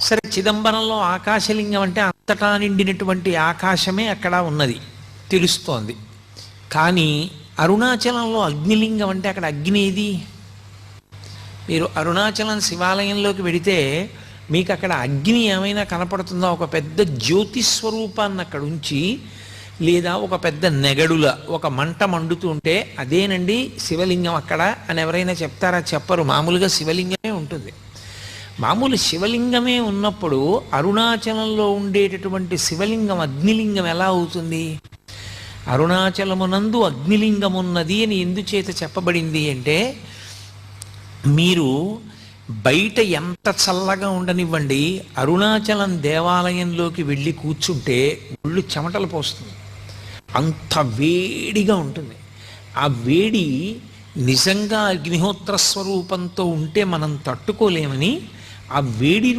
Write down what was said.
సరే, చిదంబరంలో ఆకాశలింగం అంటే అంతటా నిండినటువంటి ఆకాశమే అక్కడ ఉన్నది తెలుస్తోంది. కానీ అరుణాచలంలో అగ్నిలింగం అంటే అక్కడ అగ్ని ఏది? మీరు అరుణాచలం శివాలయంలోకి వెడితే మీకు అక్కడ అగ్ని ఏమైనా కనపడుతుందా? ఒక పెద్ద జ్యోతి స్వరూపాన్ని అక్కడ ఉంచి, లేదా ఒక పెద్ద నెగడుల ఒక మంట మండుతుంటే అదేనండి శివలింగం అక్కడ అని ఎవరైనా చెప్తారా? చెప్పరు. మామూలుగా శివలింగమే ఉంటుంది. మామూలు శివలింగమే ఉన్నప్పుడు అరుణాచలంలో ఉండేటటువంటి శివలింగం అగ్నిలింగం ఎలా అవుతుంది? అరుణాచలమునందు అగ్నిలింగం ఉన్నది అని ఎందుచేత చెప్పబడింది అంటే, మీరు బయట ఎంత చల్లగా ఉండనివ్వండి, అరుణాచలం దేవాలయంలోకి వెళ్ళి కూర్చుంటే ఒళ్ళు చెమటలు పోస్తుంది, అంత వేడిగా ఉంటుంది. ఆ వేడి నిజంగా అగ్నిహోత్ర స్వరూపంతో ఉంటే మనం తట్టుకోలేమని ఆ వేడి